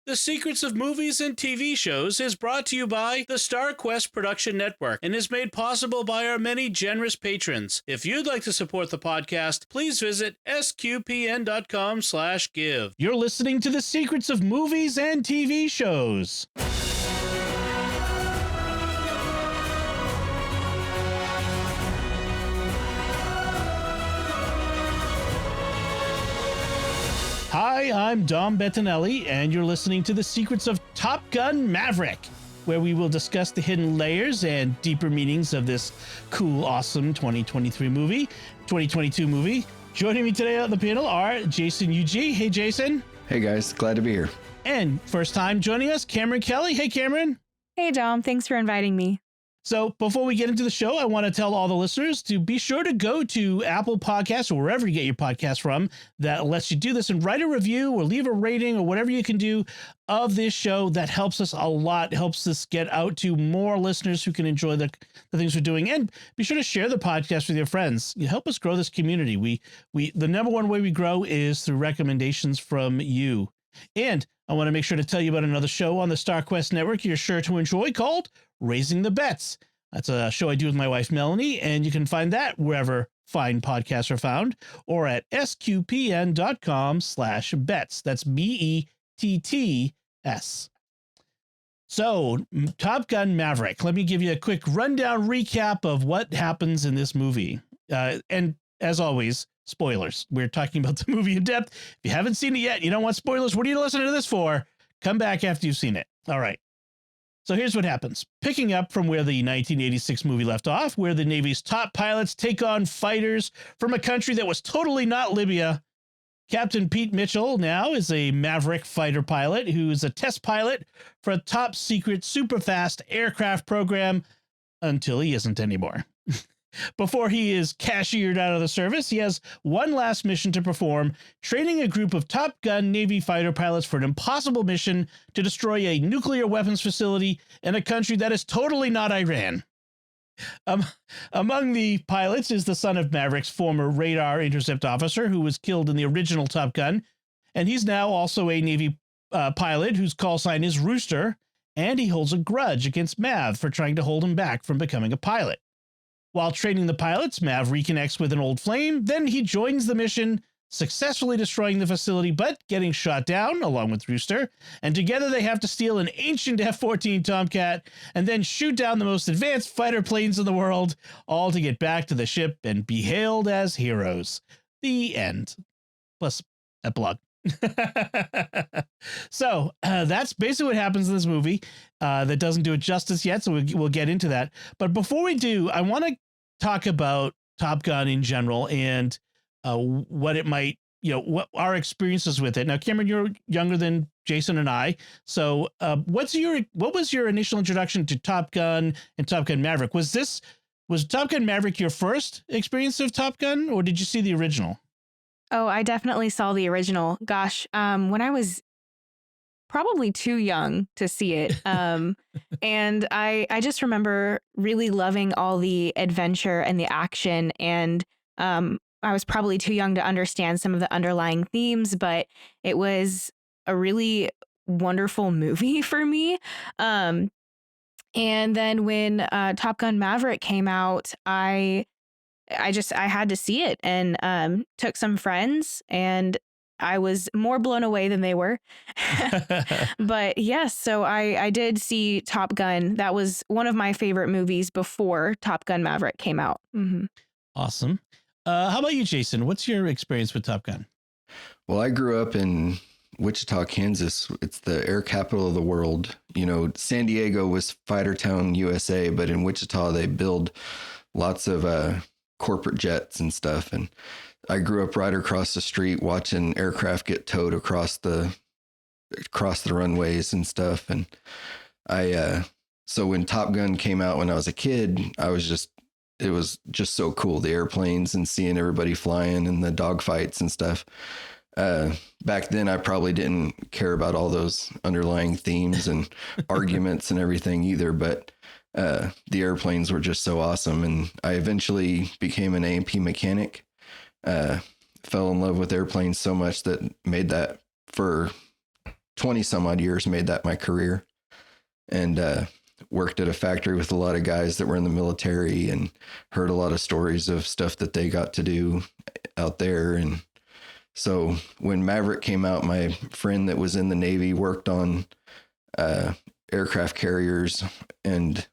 The Secrets of Movies and TV Shows is brought to you by the StarQuest Production Network and is made possible by our many generous patrons. If you'd like to support the podcast, please visit sqpn.com/give. You're listening to The Secrets of Movies and TV Shows. Hi, I'm Dom Bettinelli, and you're listening to The Secrets of Top Gun Maverick, where we will discuss the hidden layers and deeper meanings of this cool, awesome 2022 movie. Joining me today on the panel are Jason Eugea. Hey, Jason. Hey, guys. Glad to be here. And first time joining us, Cameron Kelly. Hey, Cameron. Hey, Dom. Thanks for inviting me. So before we get into the show, I want to tell all the listeners to be sure to go to Apple Podcasts or wherever you get your podcast from that lets you do this and write a review or leave a rating or whatever you can do of this show. That helps us a lot, helps us get out to more listeners who can enjoy the things we're doing. And be sure to share the podcast with your friends. You help us grow this community. We the number one way we grow is through recommendations from you. And I want to make sure to tell you about another show on the StarQuest Network you're sure to enjoy called Raising the Bets. That's a show I do with my wife, Melanie, and you can find that wherever fine podcasts are found or at sqpn.com/bets. That's BETTS. So, Top Gun Maverick. Let me give you a quick rundown recap of what happens in this movie. And as always, spoilers. We're talking about the movie in depth. If you haven't seen it yet, you don't want spoilers, what are you listening to this for? Come back after you've seen it. All right. So here's what happens. Picking up from where the 1986 movie left off, where the Navy's top pilots take on fighters from a country that was totally not Libya. Captain Pete Mitchell now is a Maverick fighter pilot who's a test pilot for a top secret super fast aircraft program until he isn't anymore. Before he is cashiered out of the service, he has one last mission to perform, training a group of Top Gun Navy fighter pilots for an impossible mission to destroy a nuclear weapons facility in a country that is totally not Iran. Among the pilots is the son of Maverick's former radar intercept officer who was killed in the original Top Gun, and he's now also a Navy pilot whose call sign is Rooster, and he holds a grudge against Mav for trying to hold him back from becoming a pilot. While training the pilots, Mav reconnects with an old flame, then he joins the mission, successfully destroying the facility, but getting shot down along with Rooster, and together they have to steal an ancient F-14 Tomcat and then shoot down the most advanced fighter planes in the world, all to get back to the ship and be hailed as heroes. The end. Plus, epilogue. So that's basically what happens in this movie. That doesn't do it justice yet, so we'll get into that. But before we do, I want to talk about Top Gun in general and what it might, what our experiences with it. Now, Cameron, you're younger than Jason and I, so what was your initial introduction to Top Gun and Top Gun Maverick? Was Top Gun Maverick your first experience of Top Gun, or did you see the original? Oh, I definitely saw the original. Gosh, when I was probably too young to see it. And I just remember really loving all the adventure and the action. And I was probably too young to understand some of the underlying themes, but it was a really wonderful movie for me. And then when Top Gun Maverick came out, I had to see it and took some friends, and I was more blown away than they were. But yes, so I did see Top Gun. That was one of my favorite movies before Top Gun Maverick came out. Mm-hmm. Awesome. How about you, Jason? What's your experience with Top Gun? Well, I grew up in Wichita, Kansas. It's the air capital of the world. San Diego was Fighter Town, USA, but in Wichita, they build lots of corporate jets and stuff. And I grew up right across the street watching aircraft get towed across the runways and stuff. And so when Top Gun came out when I was a kid, it was just so cool. The airplanes and seeing everybody flying and the dogfights and stuff. Back then I probably didn't care about all those underlying themes and arguments and everything either, but the airplanes were just so awesome. And I eventually became an A&P mechanic, fell in love with airplanes so much that made that for 20 some odd years, made that my career, and worked at a factory with a lot of guys that were in the military, and heard a lot of stories of stuff that they got to do out there. And so when Maverick came out, my friend that was in the Navy worked on aircraft carriers, and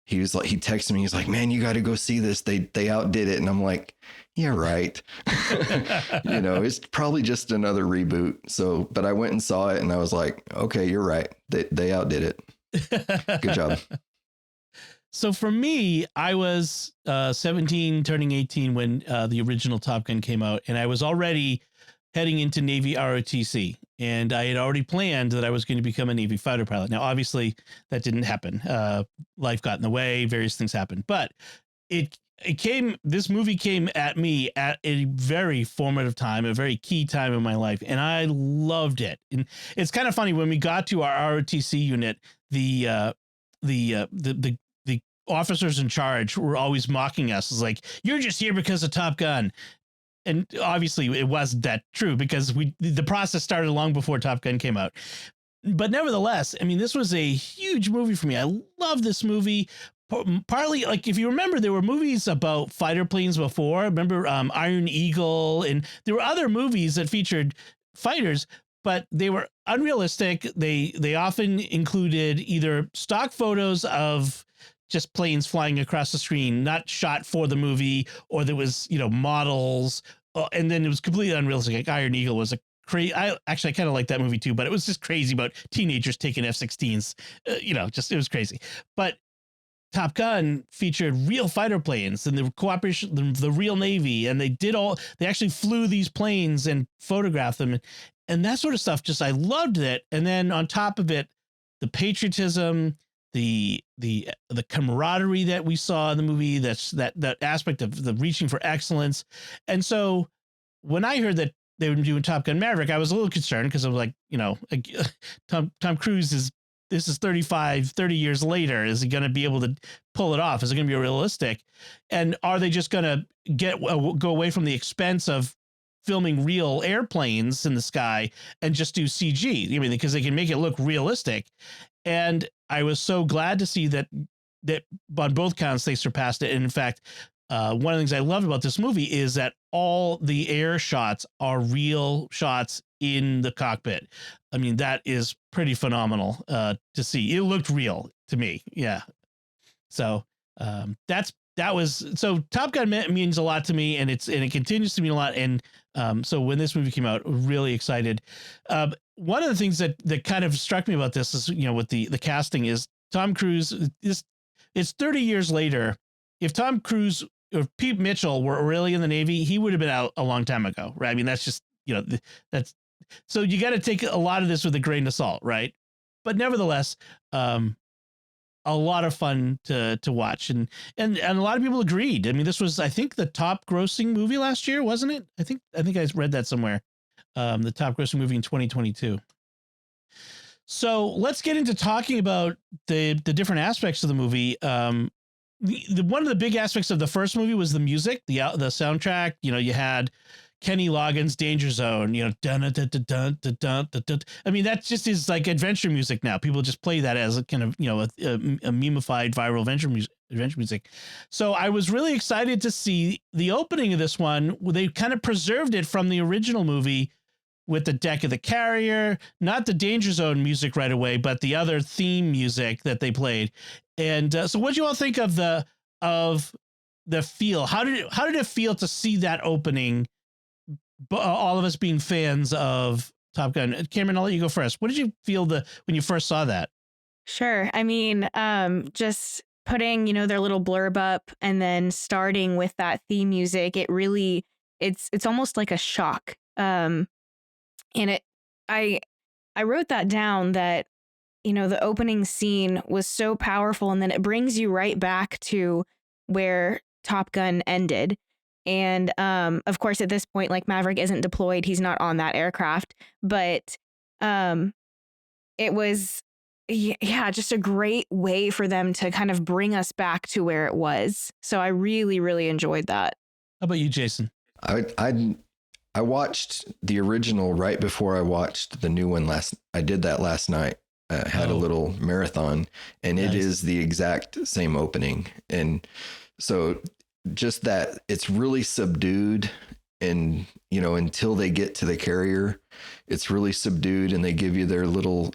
he texted me, he's like, man, you got to go see this. They outdid it. And I'm like, yeah, right. It's probably just another reboot. So, but I went and saw it and I was like, okay, you're right. They outdid it. Good job. So for me, I was 17, turning 18 when the original Top Gun came out, and I was already heading into Navy ROTC, and I had already planned that I was going to become a Navy fighter pilot. Now, obviously, that didn't happen. Life got in the way, various things happened, but this movie came at me at a very formative time, a very key time in my life, and I loved it. And it's kind of funny, when we got to our ROTC unit, the officers in charge were always mocking us. It's like, you're just here because of Top Gun. And obviously it wasn't that true, because the process started long before Top Gun came out. But nevertheless, I mean, this was a huge movie for me. I love this movie. Partly, like, if you remember, there were movies about fighter planes before. Remember Iron Eagle, and there were other movies that featured fighters, but they were unrealistic. They often included either stock photos of just planes flying across the screen, not shot for the movie, or there was, models, and then it was completely unrealistic. Like Iron Eagle was a crazy. I kind of like that movie too, but it was just crazy about teenagers taking F-16s. It was crazy. But Top Gun featured real fighter planes and the cooperation, the real Navy, and they actually flew these planes and photographed them, and that sort of stuff. I loved it. And then on top of it, the patriotism, the camaraderie that we saw in the movie, that aspect of the reaching for excellence. And so when I heard that they were doing Top Gun Maverick, I was a little concerned, because I was like, Tom Cruise this is 30 years later. Is he going to be able to pull it off? Is it going to be realistic? And are they just going to go away from the expense of filming real airplanes in the sky and just do CG? Because they can make it look realistic. And I was so glad to see that on both counts they surpassed it. And in fact, one of the things I loved about this movie is that all the air shots are real shots in the cockpit. I mean, that is pretty phenomenal to see. It looked real to me. Yeah. So so Top Gun means a lot to me, and it continues to mean a lot. And so when this movie came out, really excited. One of the things that kind of struck me about this is, with the casting, is Tom Cruise. It's 30 years later. If Tom Cruise or Pete Mitchell were really in the Navy, he would have been out a long time ago, right? I mean, that's just, that's, so you got to take a lot of this with a grain of salt, right? But nevertheless, a lot of fun to watch, and a lot of people agreed. I mean, this was, I think, the top grossing movie last year, wasn't it? I think I read that somewhere. The top grossing movie in 2022. So let's get into talking about the different aspects of the movie. One of the big aspects of the first movie was the music, the soundtrack. You had Kenny Loggins' Danger Zone, dun, dun, dun, dun, dun, dun, dun, dun. I mean, that just is like adventure music now. People just play that as a kind of, a memeified viral adventure music. So I was really excited to see the opening of this one. They kind of preserved it from the original movie with the deck of the carrier, not the Danger Zone music right away, but the other theme music that they played. And so what do you all think of the feel? How did it feel to see that opening? All of us being fans of Top Gun. Cameron, I'll let you go first. What did you feel when you first saw that? Sure. I mean, just putting, their little blurb up and then starting with that theme music, it's almost like a shock. And I wrote that down, that, the opening scene was so powerful, and then it brings you right back to where Top Gun ended. And of course, at this point, like, Maverick isn't deployed. He's not on that aircraft. But it was, just a great way for them to kind of bring us back to where it was. So I really, really enjoyed that. How about you, Jason? I I watched the original right before I watched the new one I did that last night. Had a little marathon, and it is the exact same opening. And so just that it's really subdued, and until they get to the carrier, it's really subdued, and they give you their little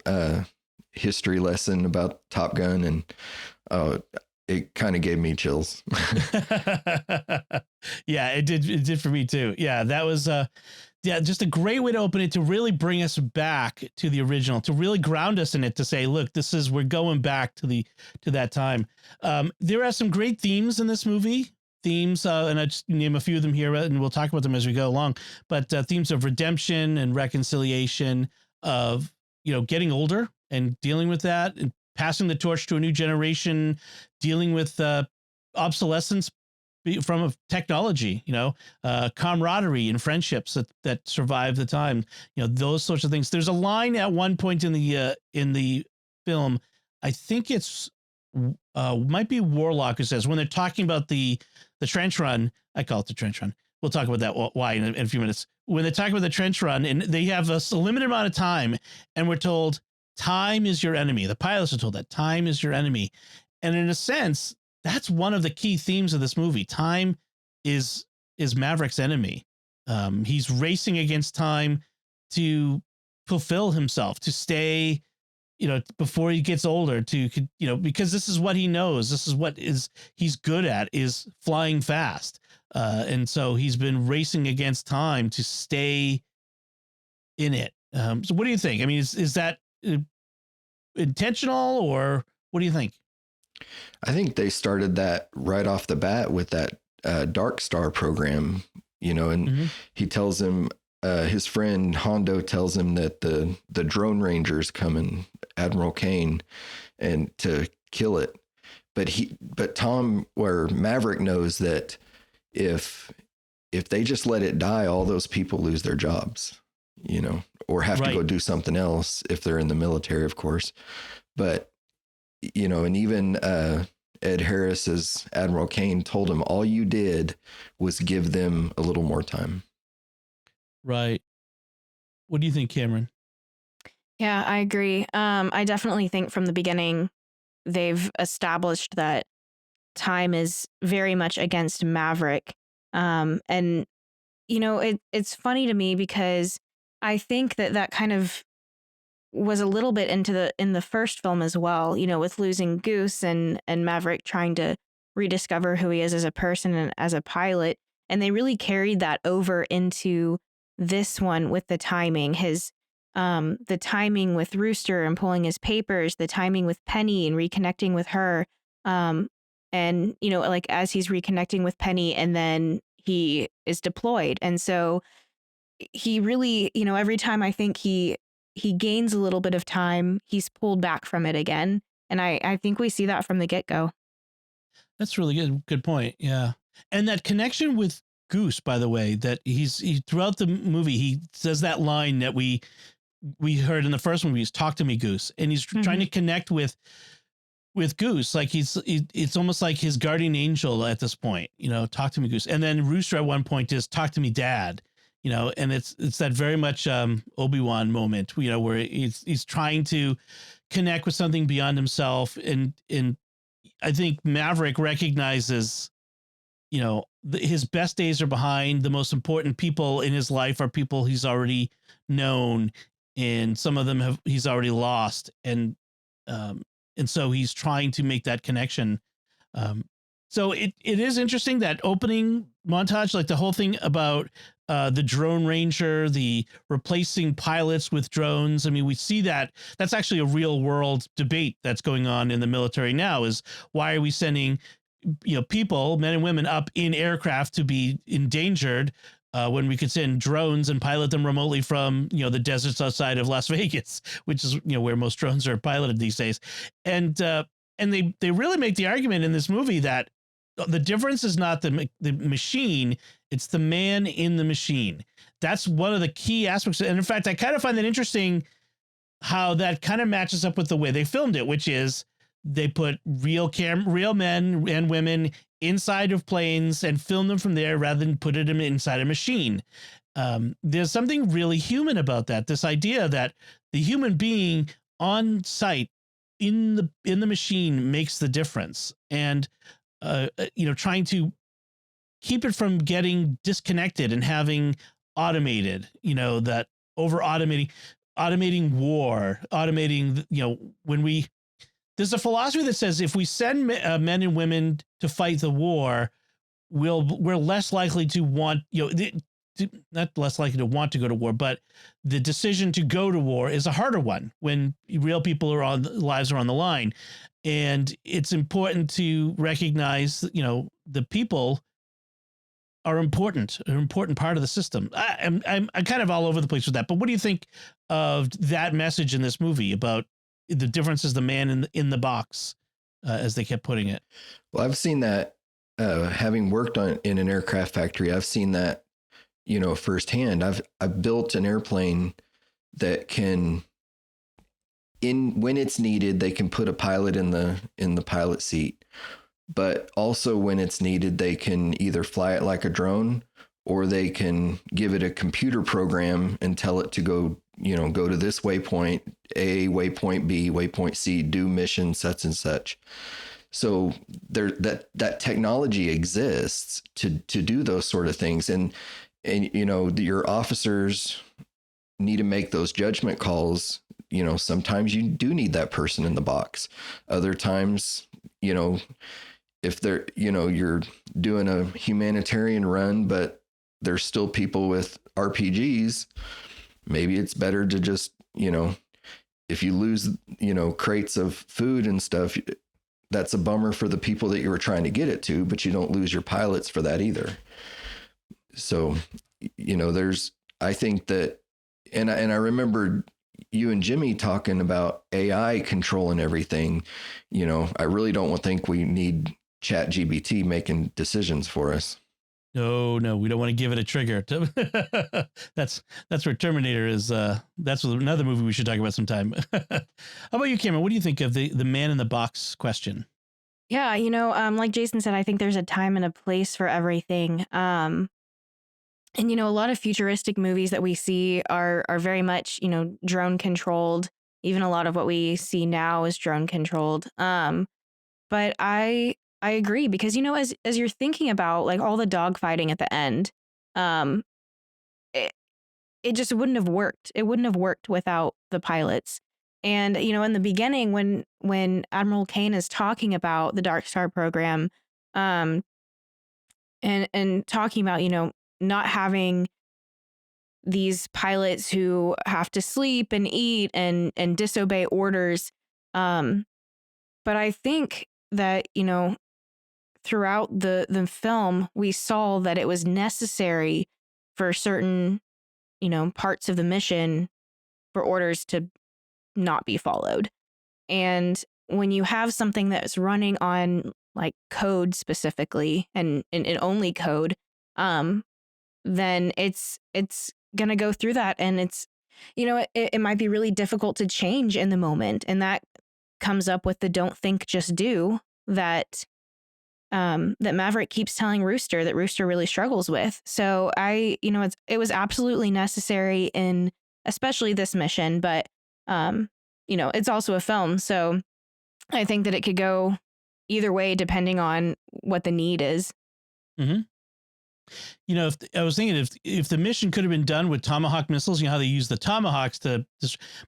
history lesson about Top Gun, and it kind of gave me chills. Yeah, it did for me too. Yeah, that was just a great way to open it, to really bring us back to the original, to really ground us in it, to say, look, we're going back to that time. There are some great themes in this movie. Themes, and I just name a few of them here, and we'll talk about them as we go along. But themes of redemption and reconciliation, of getting older and dealing with that, and passing the torch to a new generation, dealing with obsolescence from technology, camaraderie and friendships that survive the time, those sorts of things. There's a line at one point in the film, I think it's might be Warlock, who says, when they're talking about the trench run, I call it the trench run. We'll talk about that why in a few minutes. When they talk about the trench run, and they have a limited amount of time, and we're told time is your enemy. The pilots are told that time is your enemy, and in a sense, that's one of the key themes of this movie. Time is Maverick's enemy. He's racing against time to fulfill himself, to stay, before he gets older, because this is what he knows. This is what he's good at, is flying fast. And so he's been racing against time to stay in it. So what do you think? I mean, is that intentional, or what do you think? I think they started that right off the bat with that Dark Star program, and he tells him, his friend Hondo tells him that the drone rangers coming, Admiral Kane, and to kill it. But Tom, or Maverick, knows that if they just let it die, all those people lose their jobs, or have to go do something else if they're in the military, of course. But and even Ed Harris as Admiral Kane told him, all you did was give them a little more time. Right. What do you think, Cameron? Yeah, I agree. I definitely think from the beginning, they've established that time is very much against Maverick. And, it's funny to me because I think that kind of was a little bit in the first film as well, with losing Goose and Maverick trying to rediscover who he is as a person and as a pilot. And they really carried that over into this one with the timing, the timing with Rooster and pulling his papers, the timing with Penny and reconnecting with her. And, like as he's reconnecting with Penny, and then he is deployed. And so he really, every time I think he gains a little bit of time, he's pulled back from it again. And I think we see that from the get-go. That's really good point. Yeah. And that connection with Goose, by the way, that he throughout the movie, he says that line that we heard in the first movie, is talk to me, Goose. And he's trying to connect with Goose. Like it's almost like his guardian angel at this point, talk to me, Goose. And then Rooster at one point is talk to me, Dad. And it's that very much Obi-Wan moment, where he's trying to connect with something beyond himself. And I think Maverick recognizes, his best days are behind. The most important people in his life are people he's already known, and some of them he's already lost. And so he's trying to make that connection. So it is interesting, that opening montage, like the whole thing about the drone ranger, the replacing pilots with drones. I mean, we see that's actually a real world debate that's going on in the military now, is why are we sending, people, men and women, up in aircraft to be endangered when we could send drones and pilot them remotely from, the deserts outside of Las Vegas, which is, where most drones are piloted these days. And they really make the argument in this movie that the difference is not the machine, it's the man in the machine. That's one of the key aspects. And in fact, I kind of find that interesting, how that kind of matches up with the way they filmed it, which is they put real men and women inside of planes and film them from there rather than put them inside a machine. there's something really human about that. This idea that the human being on site in the machine makes the difference, and trying to keep it from getting disconnected and having automated, that over automating war, automating, there's a philosophy that says if we send men and women to fight the war, we're less likely to want, not less likely to want to go to war, but the decision to go to war is a harder one when real people lives are on the line. And it's important to recognize, the people are an important part of the system. I'm kind of all over the place with that. But what do you think of that message in this movie about the differences, the man in the box, as they kept putting it? Well, I've seen that, having worked in an aircraft factory, I've seen that, firsthand. I've built an airplane that can, when it's needed, they can put a pilot in the pilot seat. But also when it's needed, they can either fly it like a drone, or they can give it a computer program and tell it to go to this waypoint A, waypoint B, waypoint C, do mission such and such. So that technology exists to do those sort of things. And your officers need to make those judgment calls. Sometimes you do need that person in the box. Other times, if they're, you're doing a humanitarian run, but there's still people with RPGs, maybe it's better to just, if you lose, crates of food and stuff, that's a bummer for the people that you were trying to get it to, but you don't lose your pilots for that either. So, I think that, and I remember you and Jimmy talking about AI controlling everything. I really don't think we need ChatGPT making decisions for us. No, we don't want to give it a trigger. That's where Terminator is. That's another movie we should talk about sometime. How about you, Cameron? What do you think of the man in the box question? Yeah, like Jason said, I think there's a time and a place for everything. And a lot of futuristic movies that we see are very much, drone controlled. Even a lot of what we see now is drone controlled. But I agree, because as you're thinking about like all the dogfighting at the end, it just wouldn't have worked. It wouldn't have worked without the pilots. And in the beginning, when Admiral Kane is talking about the Dark Star program, and talking about not having these pilots who have to sleep and eat and disobey orders, but I think that throughout the film, we saw that it was necessary for certain, parts of the mission for orders to not be followed. And when you have something that's running on like code specifically and only code, then it's going to go through that. And it's, it might be really difficult to change in the moment. And that comes up with the don't think, just do that Maverick keeps telling Rooster that Rooster really struggles with. So it was absolutely necessary in especially this mission, but it's also a film. So I think that it could go either way depending on what the need is. Mm-hmm. If I was thinking if the mission could have been done with Tomahawk missiles, how they use the Tomahawks but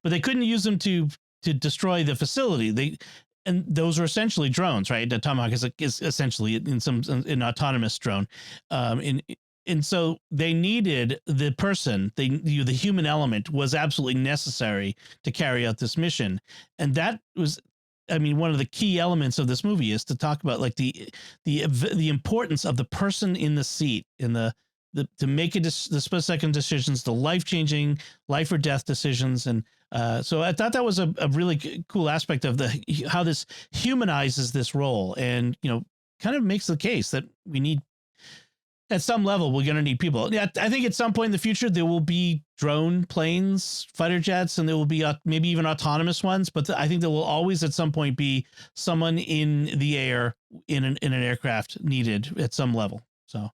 they couldn't use them to destroy the facility. And those are essentially drones, right? The Tomahawk is essentially an autonomous drone. And so they needed the person, the human element was absolutely necessary to carry out this mission. And that was, one of the key elements of this movie is to talk about like the importance of the person in the seat, in the to make the split second decisions, the life-changing life or death decisions. And so I thought that was a really cool aspect of how this humanizes this role, and, kind of makes the case that we need, at some level, we're going to need people. Yeah, I think at some point in the future, there will be drone planes, fighter jets, and there will be maybe even autonomous ones. But I think there will always at some point be someone in the air in an aircraft needed at some level. So,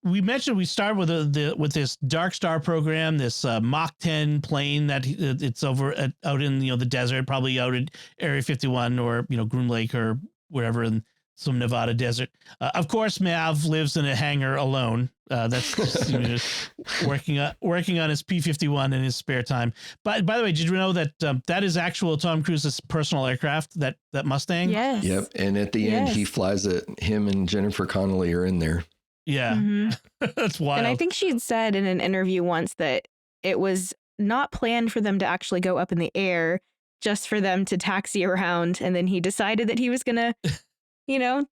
we mentioned we start with with this Dark Star program, this Mach 10 plane that it's over out in the desert, probably out at Area 51 or Groom Lake or wherever in some Nevada desert. Of course, Mav lives in a hangar alone. That's just working on his P-51 in his spare time. But by the way, did you know that that is actual Tom Cruise's personal aircraft? That Mustang. Yes. Yep. And at the end, he flies it. Him and Jennifer Connelly are in there. Yeah. Mm-hmm. That's wild. And I think she'd said in an interview once that it was not planned for them to actually go up in the air, just for them to taxi around. And then he decided that he was going to,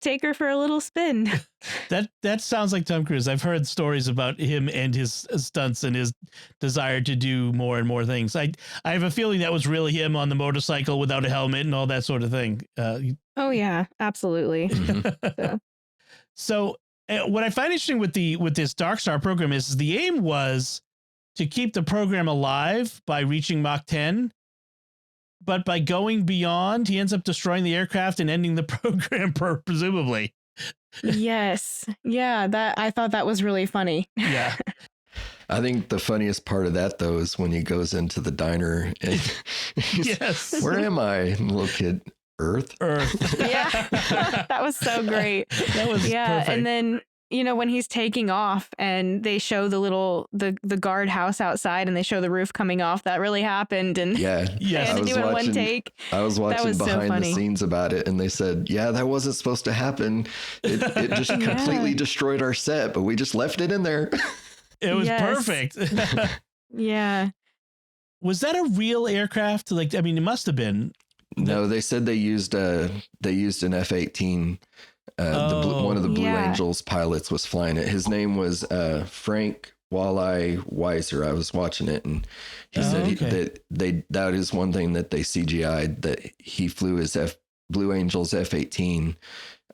take her for a little spin. That sounds like Tom Cruise. I've heard stories about him and his stunts and his desire to do more and more things. I have a feeling that was really him on the motorcycle without a helmet and all that sort of thing. Oh, yeah, absolutely. So what I find interesting with this Dark Star program is the aim was to keep the program alive by reaching Mach 10, but by going beyond, he ends up destroying the aircraft and ending the program, presumably. Yes, yeah, I thought that was really funny. Yeah. I think the funniest part of that, though, is when he goes into the diner and yes, where am I? And the little kid, Earth. Yeah, that was so great. That was perfect. And then when he's taking off and they show the guard house outside and they show the roof coming off, that really happened. And yeah, they had to do it in one take. I was watching behind the scenes about it, and they said, yeah, that wasn't supposed to happen. It just completely destroyed our set, but we just left it in there. It was perfect. Yeah. Was that a real aircraft? It must have been. No, they said they used an F-18. One of the Blue Angels pilots was flying it. His name was Frank Walleye Weiser. I was watching it, and he said that is one thing that they CGI'd, that he flew his Blue Angels F-18,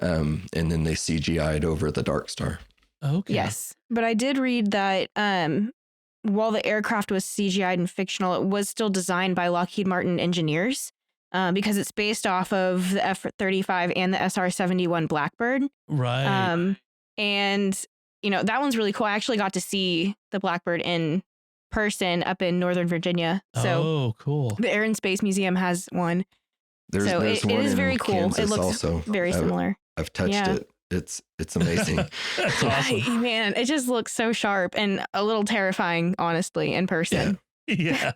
and then they CGI'd over the Dark Star. Okay. Yes, but I did read that while the aircraft was CGI'd and fictional, it was still designed by Lockheed Martin engineers. Because it's based off of the F-35 and the SR-71 Blackbird. Right. And, that one's really cool. I actually got to see the Blackbird in person up in Northern Virginia. So cool. The Air and Space Museum has one. There's it is very cool. Kansas it looks also very similar. I've touched it. It's amazing. That's awesome. Man, it just looks so sharp and a little terrifying, honestly, in person. Yeah.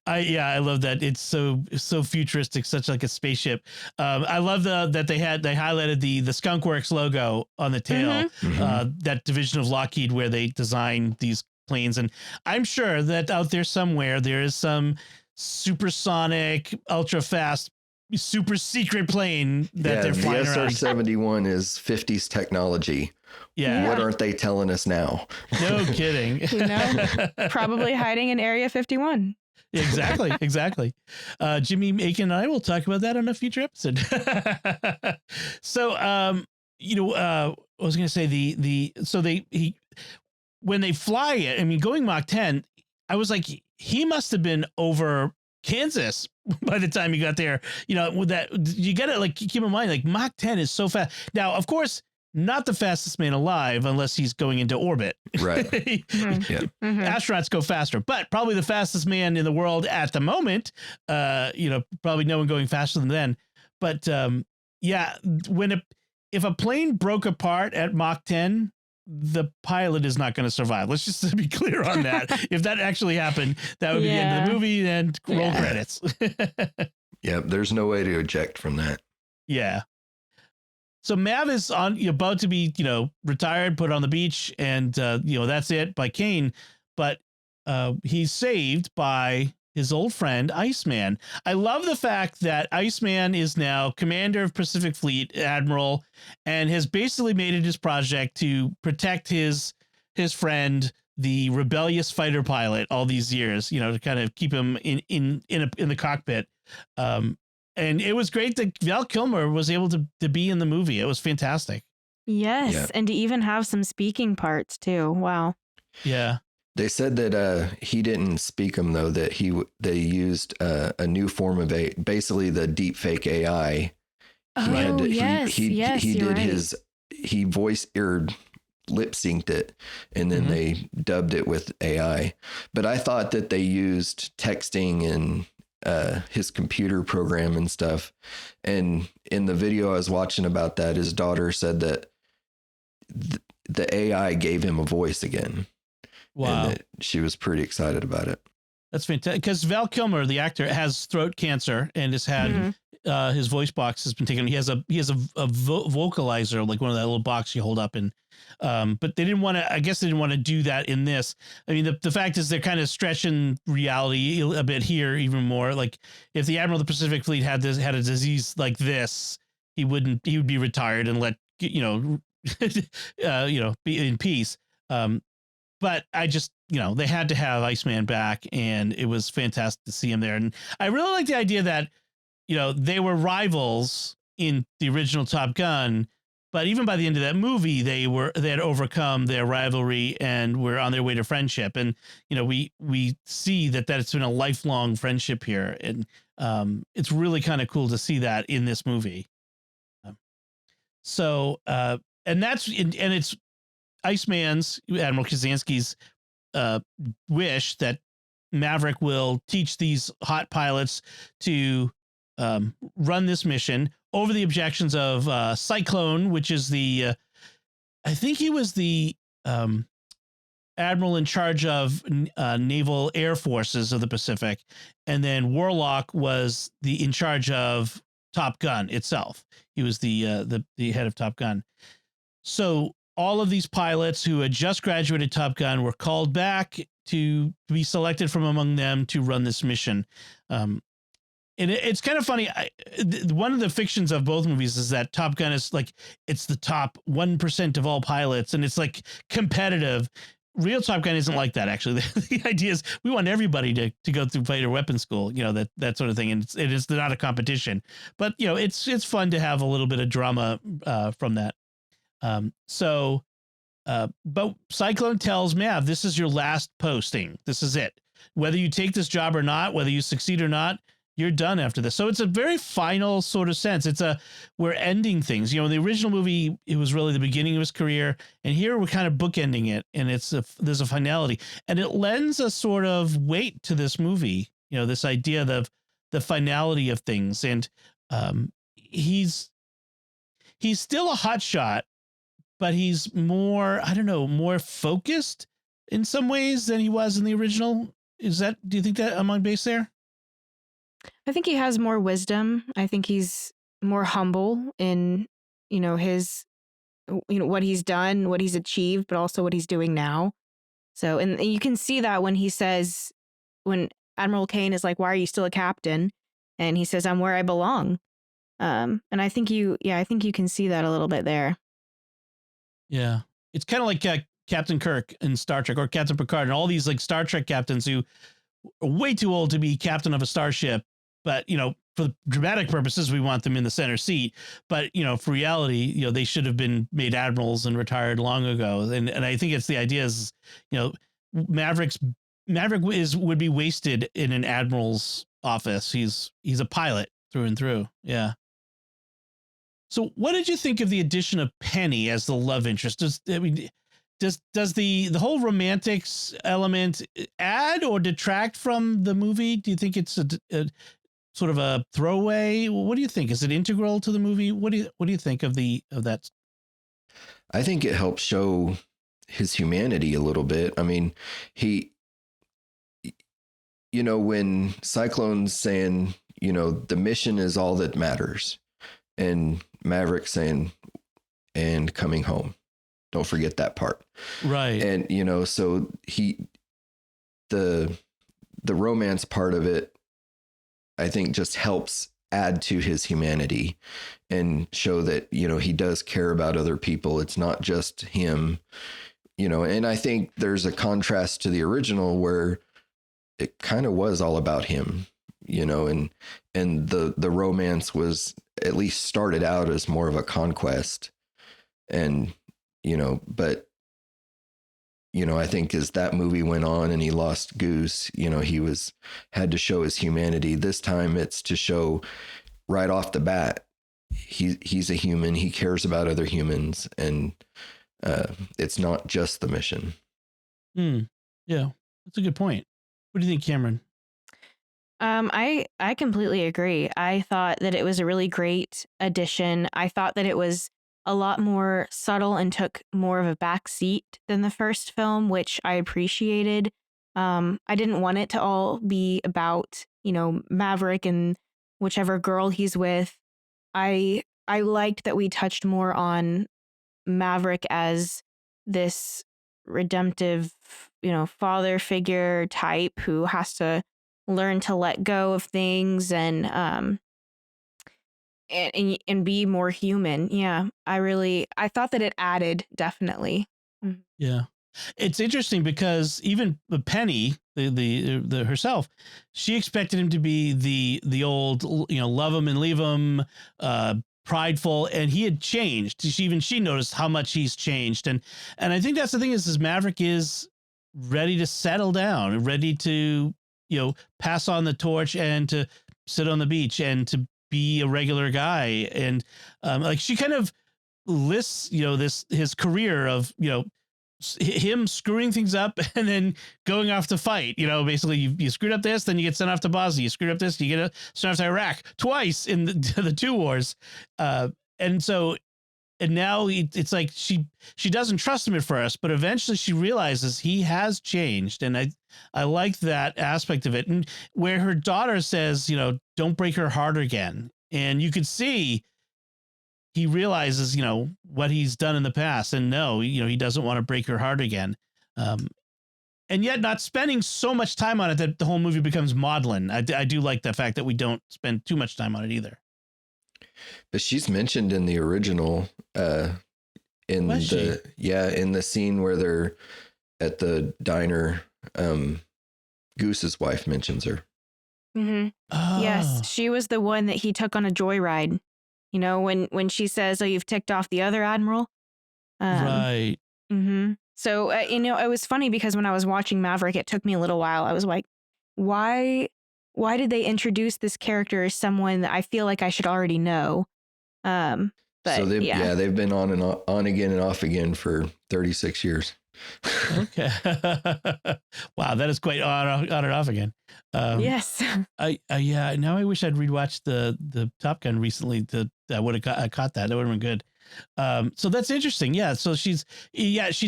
Yeah, I love that. It's so futuristic, such like a spaceship. I love that they highlighted the Skunk Works logo on the tail. Mm-hmm. That division of Lockheed where they designed these planes, and I'm sure that out there somewhere there is some supersonic, ultra fast, super secret plane that they're flying around. The SR-71 is 50s technology. Yeah. What aren't they telling us now? No kidding. Probably hiding in Area 51. Exactly. Jimmy Aiken and I will talk about that on a future episode. So, I was going to say when they fly it, going Mach 10, I was like, he must have been over Kansas by the time you got there. With that, you got to keep in mind, Mach 10 is so fast. Now, of course, not the fastest man alive unless he's going into orbit. Right. Yeah. Astronauts go faster, but probably the fastest man in the world at the moment. Probably no one going faster than then. But if a plane broke apart at Mach 10, the pilot is not going to survive. Let's just be clear on that. If that actually happened, that would be the end of the movie and roll credits. Yeah, there's no way to eject from that. Yeah. So Mav is about to be, retired, put on the beach, and that's it by Kane. But he's saved by his old friend Iceman. I love the fact that Iceman is now commander of Pacific Fleet, admiral, and has basically made it his project to protect his friend, the rebellious fighter pilot, all these years. To kind of keep him in the cockpit. And it was great that Val Kilmer was able to be in the movie. It was fantastic. Yes, Yeah. and to even have some speaking parts too. Wow. Yeah. They said that he didn't speak them, though, that they used a new form of basically the deep fake AI. He voice lip synced it, and then Mhm. they dubbed it with AI. But I thought that they used texting and his computer program and stuff. And in the video I was watching about that, his daughter said that the AI gave him a voice again, and Wow. that she was pretty excited about it. That's fantastic. Because Val Kilmer, the actor, has throat cancer and has had his voice box has been taken. He has a vocalizer, like one of that little box you hold up, and but they didn't want to. I guess they didn't want to do that in this. I mean, the fact is they're kind of stretching reality a bit here, even more. Like if the Admiral of the Pacific Fleet had a disease like this, he would be retired and let be in peace. But I just, they had to have Iceman back, and it was fantastic to see him there. And I really like the idea that, they were rivals in the original Top Gun, but even by the end of that movie, they had overcome their rivalry and were on their way to friendship. And, we see that it's been a lifelong friendship here. And it's really kind of cool to see that in this movie. And it's Iceman's, Admiral Kazansky's wish that Maverick will teach these hot pilots to run this mission over the objections of Cyclone, which is I think he was the admiral in charge of naval air forces of the Pacific, and then Warlock was in charge of Top Gun itself. He was the head of Top Gun. So all of these pilots who had just graduated Top Gun were called back to be selected from among them to run this mission. And it's kind of funny. One of the fictions of both movies is that Top Gun is like, it's the top 1% of all pilots, and it's like competitive. Real Top Gun isn't like that, actually. The idea is we want everybody to go through fighter weapons school, that sort of thing. And it's not a competition, but it's fun to have a little bit of drama from that. But Cyclone tells Mav, this is your last posting. This is it. Whether you take this job or not, whether you succeed or not, you're done after this. So it's a very final sort of sense. We're ending things. In the original movie, it was really the beginning of his career. And here we're kind of bookending it, and there's a finality, and it lends a sort of weight to this movie. This idea of the finality of things. And, he's still a hotshot, but he's more, I don't know, more focused in some ways than he was in the original. Do you think that I'm on base there? I think he has more wisdom. I think he's more humble in, his, what he's done, what he's achieved, but also what he's doing now. So, and you can see that when he says, when Admiral Kane is like, why are you still a captain? And he says, I'm where I belong. And I think you can see that a little bit there. Yeah. It's kind of like Captain Kirk in Star Trek, or Captain Picard, and all these like Star Trek captains who are way too old to be captain of a starship. But, for dramatic purposes, we want them in the center seat. But, for reality, they should have been made admirals and retired long ago. And I think it's the idea is, Maverick would be wasted in an admiral's office. He's a pilot through and through. Yeah. So what did you think of the addition of Penny as the love interest? Does the whole romantics element add or detract from the movie? Do you think it's a sort of a throwaway? What do you think? Is it integral to the movie? What do you think of that? I think it helps show his humanity a little bit. I mean, when Cyclone's saying, the mission is all that matters, and Maverick saying, and coming home, don't forget that part. Right. And, so the romance part of it, I think, just helps add to his humanity and show that, he does care about other people. It's not just him, and I think there's a contrast to the original where it kind of was all about him, and the romance was at least started out as more of a conquest. And, but, I think as that movie went on and he lost Goose, he had to show his humanity. This time it's to show right off the bat, he's a human. He cares about other humans. And It's not just the mission. Yeah, that's a good point. What do you think, Cameron? I completely agree. I thought that it was a really great addition. I thought that it was a lot more subtle and took more of a back seat than the first film, which I appreciated. I didn't want it to all be about, Maverick and whichever girl he's with. I liked that we touched more on Maverick as this redemptive, father figure type who has to learn to let go of things and be more human. Yeah, I thought that it added, definitely. Yeah, it's interesting because even Penny, the herself, she expected him to be the old, love him and leave him, prideful, and he had changed. She noticed how much he's changed, and I think that's the thing is Maverick is ready to settle down, ready to pass on the torch and to sit on the beach and to be a regular guy. And like she kind of lists, his career of, him screwing things up and then going off to fight. Basically you screwed up this, then you get sent off to Bosnia. You screwed up this, you get sent off to Iraq twice in the two wars. And now it's like she doesn't trust him at first, but eventually she realizes he has changed. And I like that aspect of it. And where her daughter says, don't break her heart again. And you could see he realizes, what he's done in the past. And no, he doesn't want to break her heart again. And yet not spending so much time on it that the whole movie becomes maudlin. I do like the fact that we don't spend too much time on it either. But she's mentioned in the original, in the scene where they're at the diner. Goose's wife mentions her. Mm-hmm. Oh. Yes, she was the one that he took on a joyride. When she says, "Oh, you've ticked off the other admiral." Right. Mm-hmm. So it was funny because when I was watching Maverick, it took me a little while. I was like, why did they introduce this character as someone that I feel like I should already know? But so they've been on again and off again for 36 years. Okay. Wow, that is quite on and off again. Yes. Now I wish I'd rewatched the Top Gun recently. I would have caught that. That would have been good. So that's interesting. Yeah. So she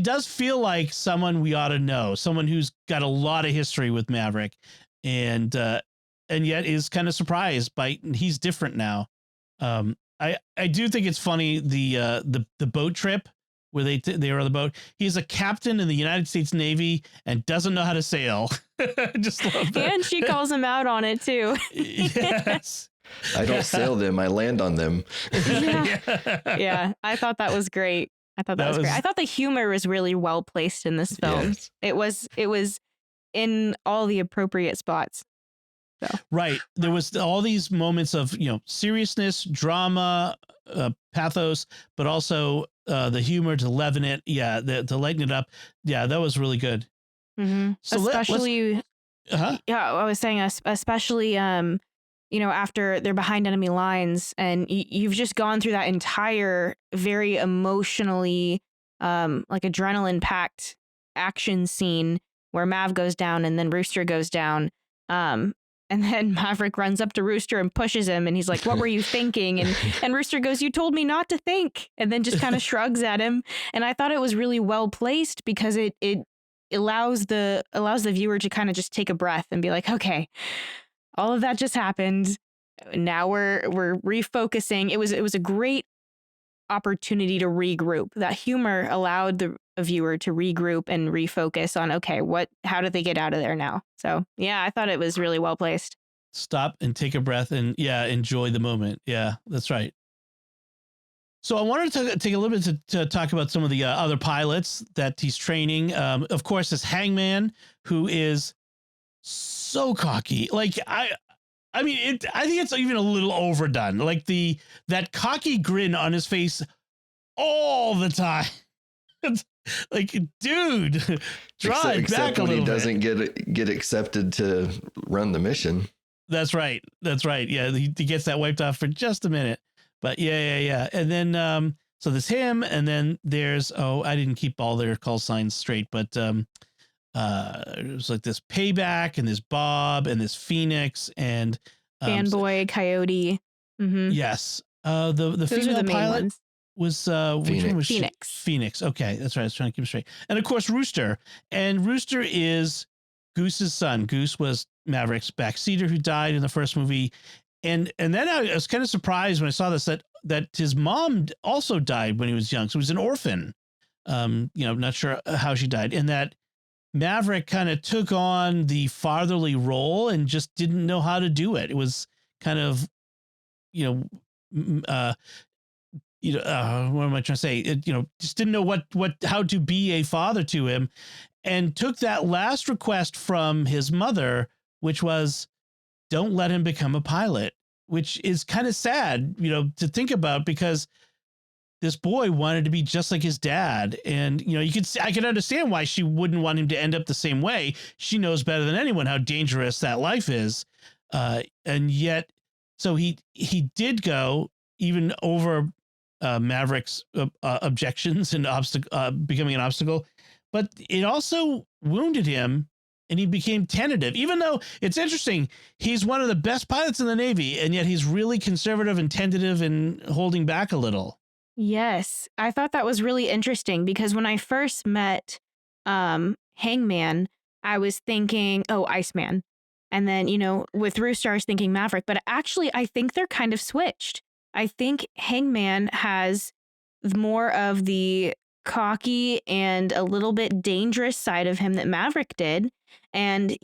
does feel like someone we ought to know, someone who's got a lot of history with Maverick, and yet is kind of surprised by he's different now. I do think it's funny the boat trip where they were on the boat. He's a captain in the United States Navy and doesn't know how to sail. Just love that. And she calls him out on it too. Yes. I don't sail them, I land on them. Yeah. I thought that was great. I thought that was great. I thought the humor was really well placed in this film. Yes. It was in all the appropriate spots. So. Right. There was all these moments of, seriousness, drama, pathos, but also the humor to leaven it. Yeah. To lighten it up. Yeah. That was really good. Mm-hmm. So especially, I was saying, especially, after they're behind enemy lines and you've just gone through that entire very emotionally, like adrenaline packed action scene where Mav goes down and then Rooster goes down. And then Maverick runs up to Rooster and pushes him. And he's like, "What were you thinking?" And Rooster goes, "You told me not to think." And then just kind of shrugs at him. And I thought it was really well placed because it allows the viewer to kind of just take a breath and be like, okay, all of that just happened. Now we're refocusing. It was a great opportunity to regroup. That humor allowed the viewer to regroup and refocus on, okay, how did they get out of there now? So yeah, I thought it was really well placed. Stop and take a breath and enjoy the moment. Yeah, that's right. So I wanted to take a little bit to talk about some of the other pilots that he's training. Of course, this Hangman, who is so cocky. Like I think it's even a little overdone. Like that cocky grin on his face all the time. It's like, dude, draw it back a little bit. Except when he doesn't get accepted to run the mission. That's right. Yeah, he gets that wiped off for just a minute. But yeah. And then So there's him, and then there's I didn't keep all their call signs straight, but it was like this Payback, and this Bob, and this Phoenix, and Fanboy, Coyote. Mm-hmm. yes, the Those are female the main pilot ones. was which one was she? Phoenix. Phoenix. Okay, that's right. I was trying to keep it straight. And of course, Rooster. And Rooster is Goose's son. Goose was Maverick's backseater who died in the first movie. And then I was kind of surprised when I saw this that his mom also died when he was young. So he was an orphan. Not sure how she died. And that Maverick kind of took on the fatherly role and just didn't know how to do it. It was kind of, what am I trying to say? Just didn't know how to be a father to him, and took that last request from his mother, which was, don't let him become a pilot, which is kind of sad, to think about, because this boy wanted to be just like his dad. And, I could understand why she wouldn't want him to end up the same way. She knows better than anyone how dangerous that life is. And yet, so he did go even over Maverick's objections and becoming an obstacle, but it also wounded him, and he became tentative, even though it's interesting. He's one of the best pilots in the Navy, and yet he's really conservative and tentative and holding back a little. Yes. I thought that was really interesting, because when I first met Hangman, I was thinking, oh, Iceman. And then, with Rooster, I was thinking Maverick. But actually, I think they're kind of switched. I think Hangman has more of the cocky and a little bit dangerous side of him that Maverick did. And,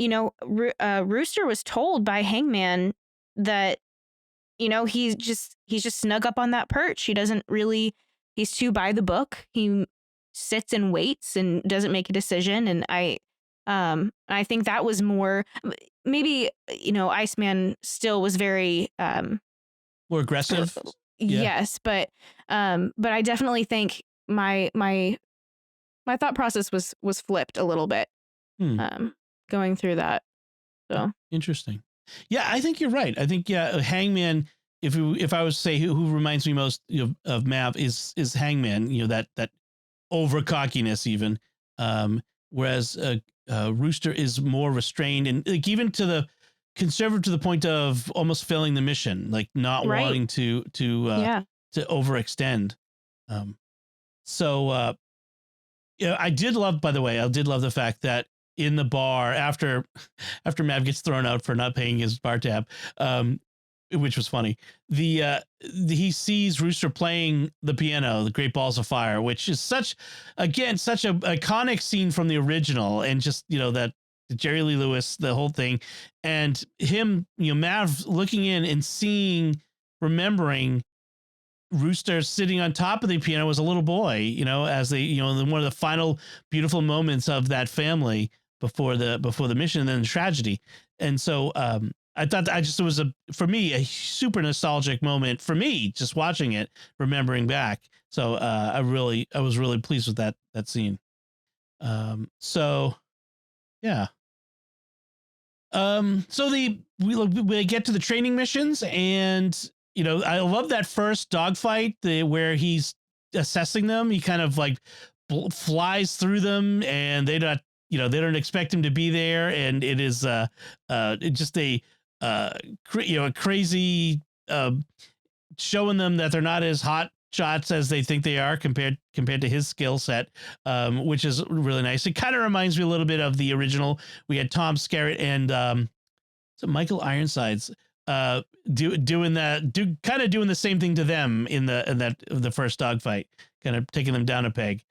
Rooster was told by Hangman that, he's just snug up on that perch. He's too by the book. He sits and waits and doesn't make a decision. And I think that was more, maybe, Iceman still was very, more aggressive. Yes. But I definitely think my thought process was flipped a little bit, going through that. So interesting. Yeah, I think you're right. I think Hangman. If I was to say who reminds me most of Mav is Hangman. That over cockiness even. Whereas Rooster is more restrained and like even to the conservative to the point of almost failing the mission, like not wanting to overextend. I did love the fact that in the bar after Mav gets thrown out for not paying his bar tab, which was funny. He sees Rooster playing the piano, the Great Balls of Fire, which is such a iconic scene from the original, and just that Jerry Lee Lewis, the whole thing, and him, Mav looking in and remembering Rooster sitting on top of the piano as a little boy, as they, one of the final beautiful moments of that family before the mission and then the tragedy. And so I thought it was for me a super nostalgic moment for me just watching it, remembering back. So I was really pleased with that scene. So yeah. So we get to the training missions, and I love that first dogfight where he's assessing them. He kind of like flies through them, and they don't expect him to be there, and it is just a crazy showing them that they're not as hot shots as they think they are compared to his skill set, which is really nice. It kind of reminds me a little bit of the original. We had Tom Skerritt and Michael Ironsides doing the same thing to them in the first dogfight, kind of taking them down a peg.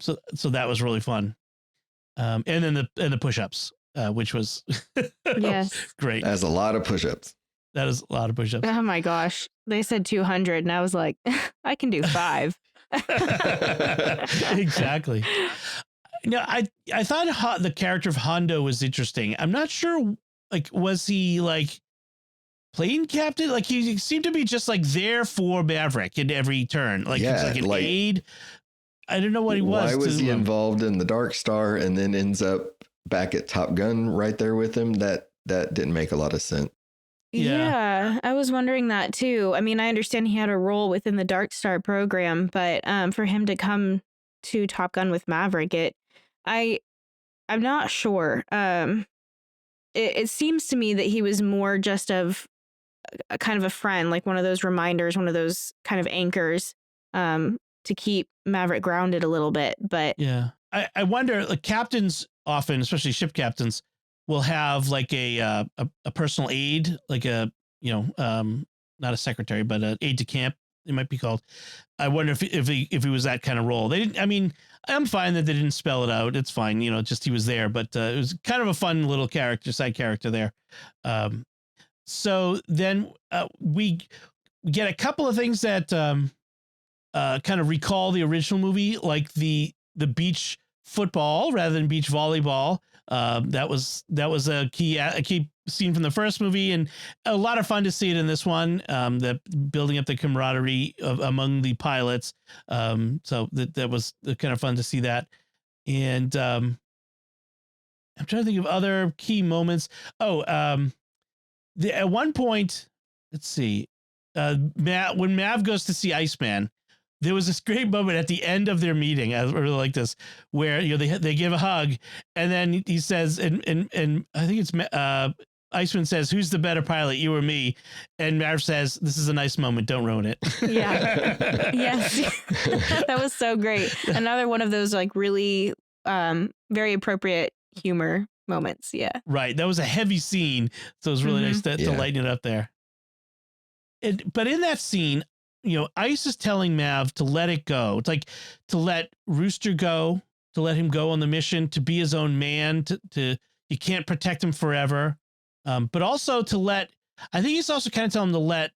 So that was really fun. And then the push-ups, which was yes, great. That's a lot of push-ups. That is a lot of push-ups. Oh my gosh. They said 200 and I was like, I can do 5. Exactly. I thought the character of Hondo was interesting. I'm not sure, like, was he like plane captain? Like he seemed to be just like there for Maverick in every turn. Like he's like an aide. I don't know what he was. Why was he involved in the Dark Star and then ends up back at Top Gun right there with him? That didn't make a lot of sense. Yeah, I was wondering that too. I mean, I understand he had a role within the Dark Star program, but for him to come to Top Gun with Maverick, I I'm not sure. It seems to me that he was more just of a kind of a friend, like one of those reminders, one of those kind of anchors, to keep Maverick grounded a little bit. But Yeah. I wonder, like captains often, especially ship captains, will have like a personal aide, like a, not a secretary, but an aide to camp, it might be called. I wonder if he was that kind of role. They didn't, I mean, I'm fine that they didn't spell it out. It's fine. Just he was there, but it was kind of a fun little side character there. So then we get a couple of things that kind of recall the original movie, like the beach football rather than beach volleyball. That was a key scene from the first movie, and a lot of fun to see it in this one. The building up the camaraderie among the pilots. So that was kind of fun to see that. And I'm trying to think of other key moments. At one point, let's see, when Mav goes to see Iceman, there was this great moment at the end of their meeting. I really like this, where they give a hug, and then he says, and I think it's Iceman says, "Who's the better pilot, you or me?" And Mav says, "This is a nice moment. Don't ruin it." Yeah. Yes. That was so great. Another one of those like really very appropriate humor moments. Yeah. Right. That was a heavy scene, so it was really nice to lighten it up there. But in that scene, Ice is telling Mav to let it go. It's like to let Rooster go, to let him go on the mission, to be his own man, to you can't protect him forever. But also I think he's also kind of telling him to let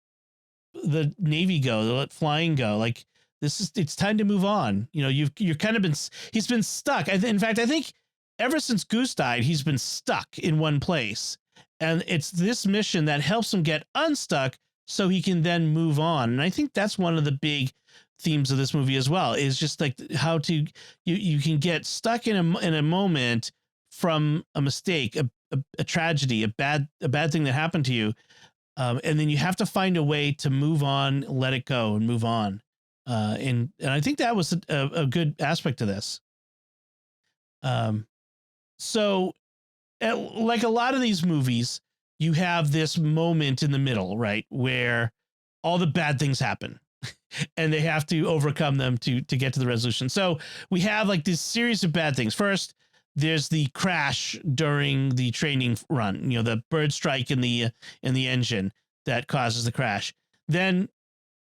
the Navy go, to let flying go. Like it's time to move on. You've kind of he's been stuck. In fact, I think ever since Goose died, he's been stuck in one place. And it's this mission that helps him get unstuck, so he can then move on. And I think that's one of the big themes of this movie as well, is just like how you can get stuck in a moment from a mistake, a tragedy, a bad thing that happened to you. And then you have to find a way to move on, let it go and move on. And I think that was a good aspect of this. So like a lot of these movies, you have this moment in the middle, right, where all the bad things happen and they have to overcome them to get to the resolution. So we have like this series of bad things. First, there's the crash during the training run, the bird strike in the engine that causes the crash. Then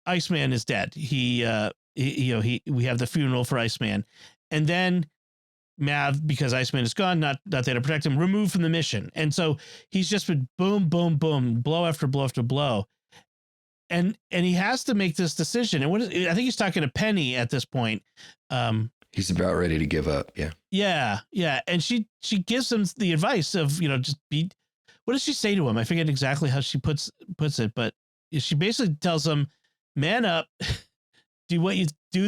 Iceman is dead. We have the funeral for Iceman. And then Mav, because Iceman is gone, not there to protect him, removed from the mission. And so he's just been boom, boom, boom, blow after blow after blow. And he has to make this decision. And I think he's talking to Penny at this point. He's about ready to give up. Yeah. Yeah. Yeah. And she gives him the advice of, just be, what does she say to him? I forget exactly how she puts it, but she basically tells him, man up, do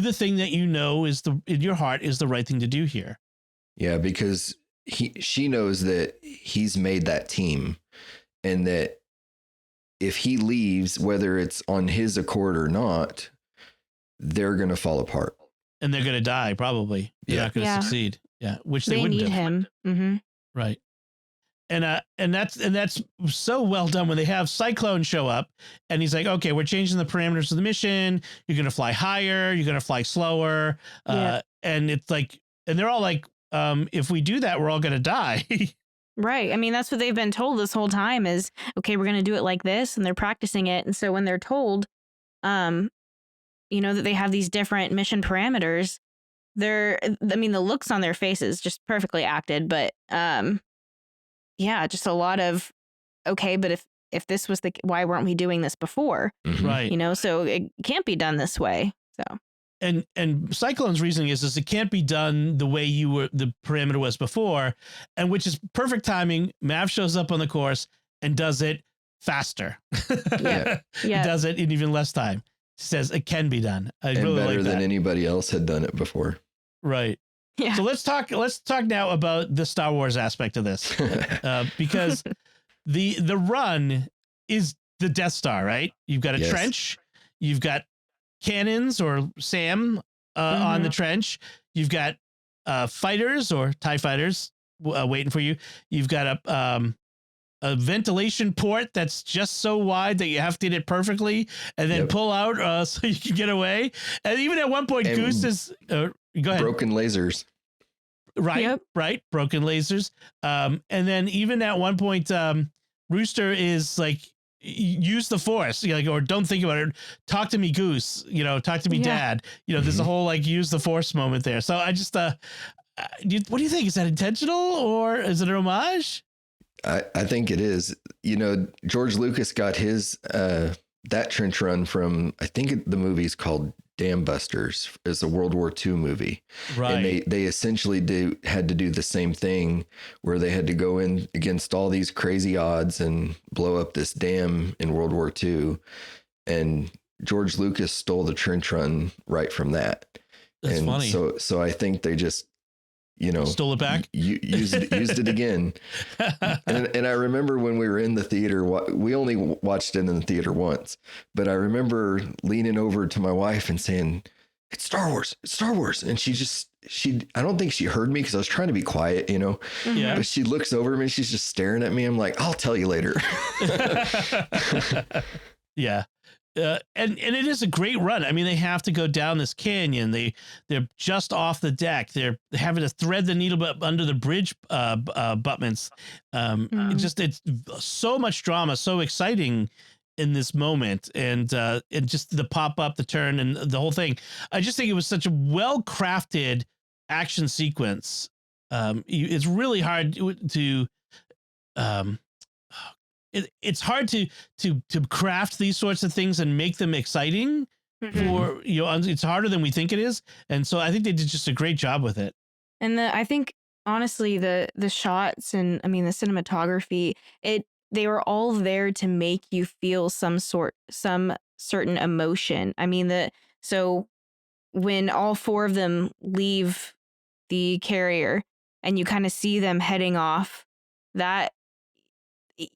the thing that is in your heart is the right thing to do here. Yeah, because she knows that he's made that team, and that if he leaves, whether it's on his accord or not, they're going to fall apart. And they're going to die, probably. They're not going to succeed. Yeah, which they wouldn't need him. Mm-hmm. Right. And that's so well done when they have Cyclone show up, and he's like, okay, we're changing the parameters of the mission. You're going to fly higher. You're going to fly slower. And it's like, and they're all like, if we do that, we're all going to die. Right. I mean, that's what they've been told this whole time is, okay, we're going to do it like this. And they're practicing it. And so when they're told, that they have these different mission parameters, the looks on their faces just perfectly acted. But, just a lot of, okay, but if this was why weren't we doing this before? Mm-hmm. Right. So it can't be done this way. So. And Cyclone's reasoning is it can't be done the way the parameter was before, and which is perfect timing. Mav shows up on the course and does it faster. Yeah. Does it in even less time. Says it can be done. And really better like that. than anybody else had done it before. Right. Yeah. So let's talk now about the Star Wars aspect of this, because the run is the Death Star, right? You've got a Yes. trench, you've got cannons or SAM on the trench, you've got fighters or TIE fighters waiting for you. You've got a ventilation port that's just so wide that you have to hit it perfectly and then pull out so you can get away. And even at one point, And Goose is go ahead. Broken lasers. Right, right. Broken lasers. And then even at one point, Rooster is like, use the Force, you know, like, or don't think about it. Talk to me, Goose. You know, talk to me, Dad. You know, there's a whole like use the Force moment there. So I just, what do you think? Is that intentional or is it an homage? I think it is. You know, George Lucas got his that trench run from, I think the movie's called Dam Busters. It's a World War II movie. Right. And they essentially had to do the same thing where they had to go in against all these crazy odds and blow up this dam in World War II. And George Lucas stole the trench run right from that. That's and funny. So I think they just, you know, stole it back, used it again. And I remember when we were in the theater, we only watched it in the theater once, but I remember leaning over to my wife and saying, it's Star Wars, it's Star Wars. And I don't think she heard me because I was trying to be quiet, you know, but she looks over at me, she's just staring at me. I'm like, I'll tell you later. Yeah. And it is a great run. I mean, they have to go down this canyon. They're just off the deck. They're having to thread the needle under the bridge abutments. It's so much drama, so exciting in this moment, and just the pop up, the turn, and the whole thing. I just think it was such a well crafted action sequence. It's really hard to. It's hard to craft these sorts of things and make them exciting for, you know, it's harder than we think it is. And so I think they did just a great job with it. And I think honestly, the shots and I mean, the cinematography, they were all there to make you feel some certain emotion. I mean, so when all four of them leave the carrier and you kind of see them heading off, that,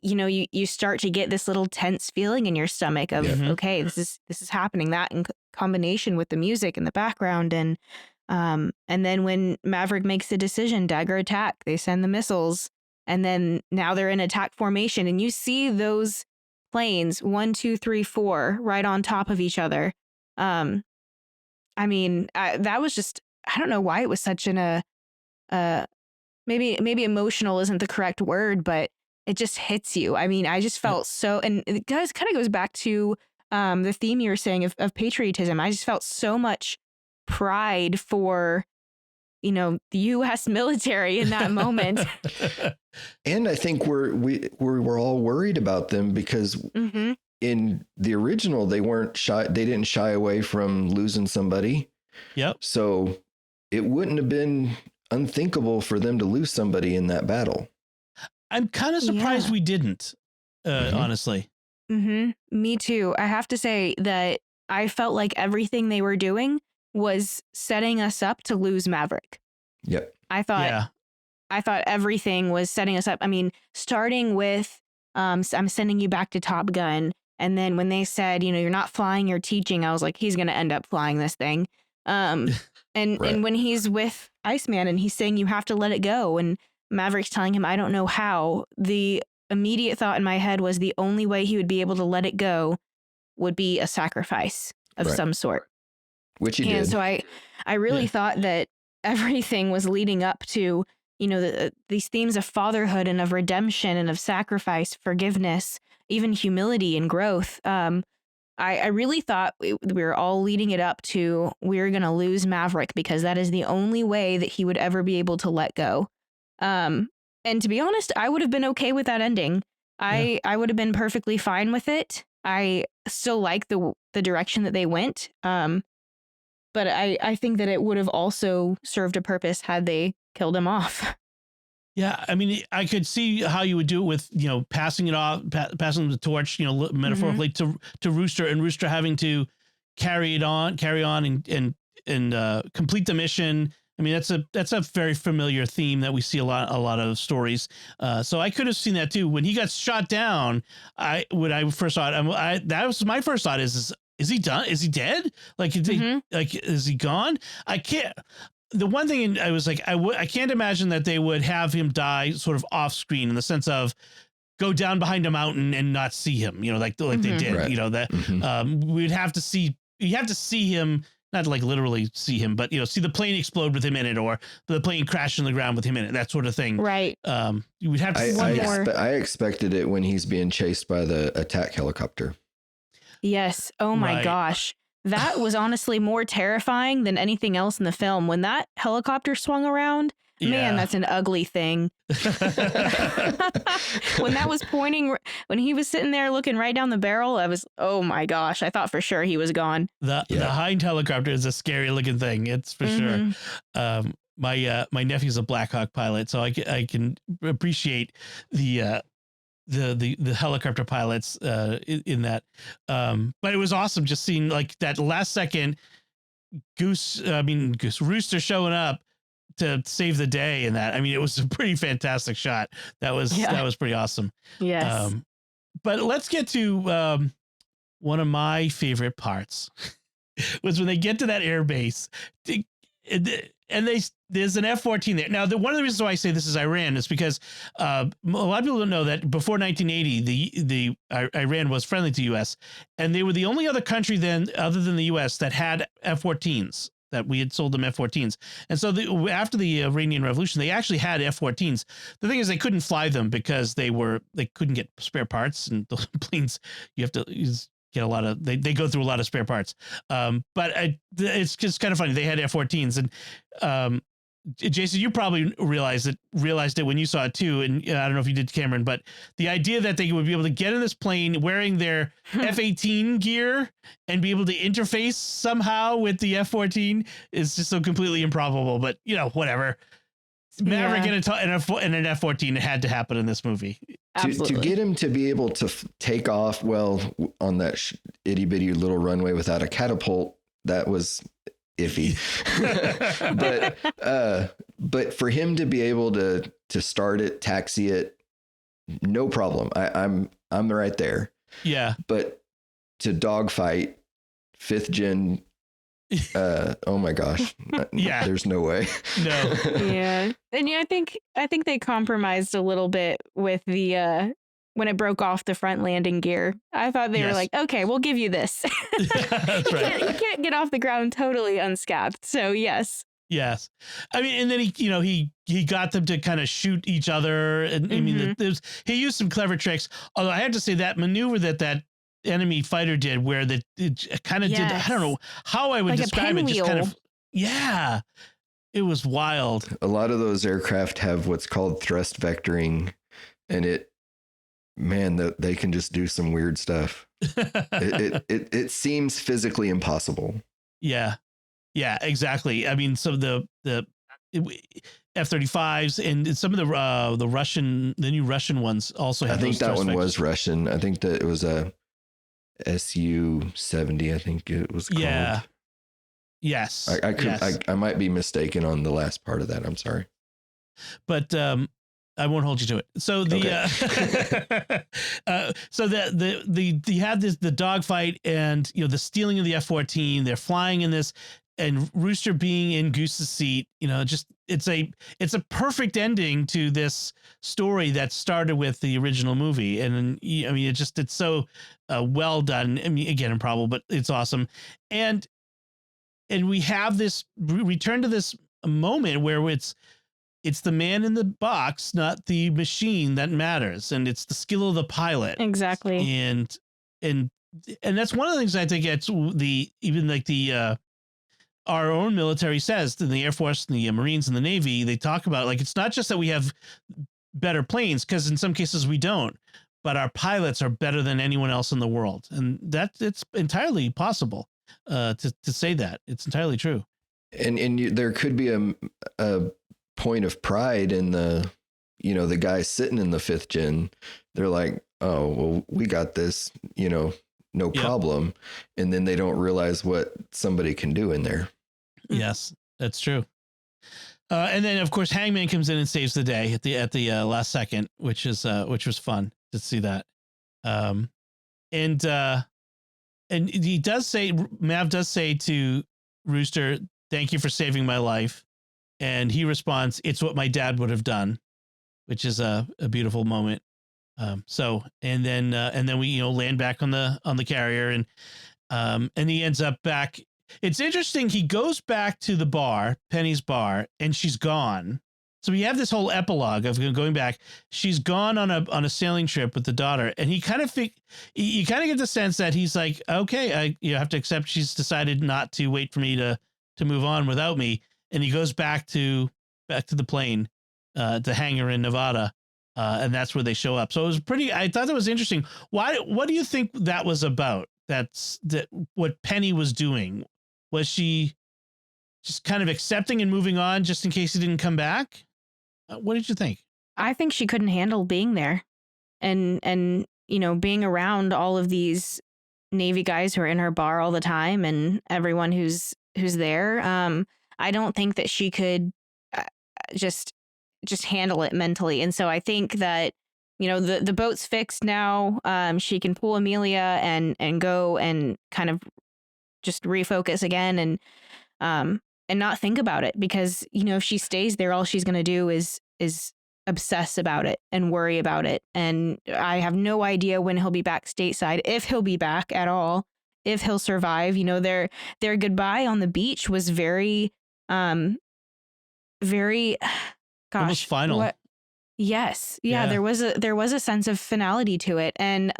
you know, you start to get this little tense feeling in your stomach of, okay, this is happening. That in combination with the music in the background, and then when Maverick makes the decision, dagger attack, they send the missiles, and then now they're in attack formation, and you see those planes 1, 2, 3, 4 right on top of each other. I mean, that was just, I don't know why it was such maybe emotional isn't the correct word, but it just hits you. I mean, I just felt so, and it kind of goes back to the theme you were saying of patriotism. I just felt so much pride for, you know, the U.S. military in that moment. And I think we're all worried about them because in the original, they didn't shy away from losing somebody. Yep. So it wouldn't have been unthinkable for them to lose somebody in that battle. I'm kind of surprised we didn't, honestly. Me too. I have to say that I felt like everything they were doing was setting us up to lose Maverick. Yep. I thought everything was setting us up. I mean, starting with I'm sending you back to Top Gun. And then when they said, you know, you're not flying, you're teaching, I was like, he's going to end up flying this thing. And when he's with Iceman and he's saying you have to let it go, and Maverick's telling him, I don't know how, the immediate thought in my head was the only way he would be able to let it go would be a sacrifice of some sort. Which he did. And so I really thought that everything was leading up to, you know, these themes of fatherhood and of redemption and of sacrifice, forgiveness, even humility and growth. I really thought we were all leading it up to, we're going to lose Maverick because that is the only way that he would ever be able to let go. And to be honest, I would have been okay with that ending. I would have been perfectly fine with it. I still like the direction that they went. But I think that it would have also served a purpose had they killed him off. Yeah, I mean, I could see how you would do it with, you know, passing it off, passing the torch, you know, metaphorically to Rooster, and Rooster having to carry on and complete the mission I mean, that's a very familiar theme that we see a lot of stories. So I could have seen that too. When he got shot down, when I first saw it, that was my first thought is he done? Is he dead? Like, is he gone? I can't. The one thing I was like, I can't imagine that they would have him die sort of off screen in the sense of go down behind a mountain and not see him, like they did, Right. that we'd have to see, you have to see him, not like literally see him, but, see the plane explode with him in it, or the plane crash in the ground with him in it, that sort of thing. Right. You would have to see that. I expected it when he's being chased by the attack helicopter. Yes. Oh my gosh. That was honestly more terrifying than anything else in the film. When that helicopter swung around, man, that's an ugly thing. When that was pointing, when he was sitting there looking right down the barrel, oh my gosh, I thought for sure he was gone. The Hind helicopter is a scary looking thing. It's for sure. My nephew's a Black Hawk pilot, so I can appreciate the helicopter pilots in that. But it was awesome just seeing like that last second Rooster showing up to save the day in that. I mean, it was a pretty fantastic shot. That was pretty awesome. Yes. But let's get to one of my favorite parts was when they get to that air base and there's an F-14 there. Now, one of the reasons why I say this is Iran is because a lot of people don't know that before 1980, the Iran was friendly to U.S. and they were the only other country then, other than the U.S., that had F-14s. That we had sold them F-14s. And so after the Iranian Revolution, they actually had F-14s. The thing is they couldn't fly them because they couldn't get spare parts, and the planes, you have to get a lot of, they go through a lot of spare parts. But it's just kind of funny. They had F-14s, and Jason, you probably realized it when you saw it too. And I don't know if you did, Cameron, but the idea that they would be able to get in this plane wearing their F-18 gear and be able to interface somehow with the F-14 is just so completely improbable. But whatever. Maverick in an F-14, it had to happen in this movie. To get him to be able to take off on that itty bitty little runway without a catapult, that was iffy. but for him to be able to start it, taxi it, no problem. I'm right there. Yeah. But to dogfight 5th gen, oh my gosh. Yeah. There's no way. No. Yeah. And I think they compromised a little bit with the when it broke off the front landing gear. I thought they were like, okay, we'll give you this. That's right. You can't get off the ground totally unscathed. So yes. Yes. I mean, and then he got them to kind of shoot each other. And I mean, he used some clever tricks. Although I have to say that maneuver that enemy fighter did where it kind of did, I don't know how I would describe it. Just kind of, it was wild. A lot of those aircraft have what's called thrust vectoring, and they can just do some weird stuff. It seems physically impossible. Yeah. Yeah, exactly. I mean, some of the F-35s and some of the new Russian ones also have. I think that one was Russian. I think that it was a Su-70. I think it was called. Yeah. Yes. I might be mistaken on the last part of that. I'm sorry. But I won't hold you to it. So you had the dogfight and the stealing of the F-14. They're flying in this, and Rooster being in Goose's seat. Just it's a perfect ending to this story that started with the original movie. And I mean, it's so well done. I mean, again, improbable, but it's awesome. And we have this return to this moment where it's the man in the box, not the machine, that matters, and it's the skill of the pilot. Exactly. And that's one of the things I think our own military says in the Air Force and the Marines and the Navy. They talk about, like, it's not just that we have better planes, because in some cases we don't, but our pilots are better than anyone else in the world, and it's entirely possible to say that. It's entirely true. And there could be a point of pride in the guy sitting in the 5th gen. They're like, oh, well, we got this, no problem. And then they don't realize what somebody can do in there. Yes, that's true. And then of course Hangman comes in and saves the day at the last second, which was fun to see that. Um, and he does say, Mav does say to Rooster, "Thank you for saving my life," and he responds, "It's what my dad would have done," which is a beautiful moment. And then we land back on the carrier, and he ends up back. It's interesting. He goes back to the bar, Penny's bar, and she's gone. So we have this whole epilogue of going back. She's gone on a sailing trip with the daughter, and you kind of get the sense that he's like, okay, you have to accept she's decided not to wait for me to move on without me, and he goes back to the plane, the hangar in Nevada, and that's where they show up. So it was I thought that was interesting. What do you think that was about? What Penny was doing. Was she just kind of accepting and moving on just in case he didn't come back? What did you think? I think she couldn't handle being there and being around all of these Navy guys who are in her bar all the time and everyone who's there. I don't think that she could just handle it mentally. And so I think that, the boat's fixed now. She can pull Amelia and go and kind of just refocus again and not think about it, because if she stays there, all she's going to do is obsess about it and worry about it. And I have no idea when he'll be back stateside, if he'll be back at all, if he'll survive. Their goodbye on the beach was very very gosh, almost final. Yes. Yeah, there was a sense of finality to it. And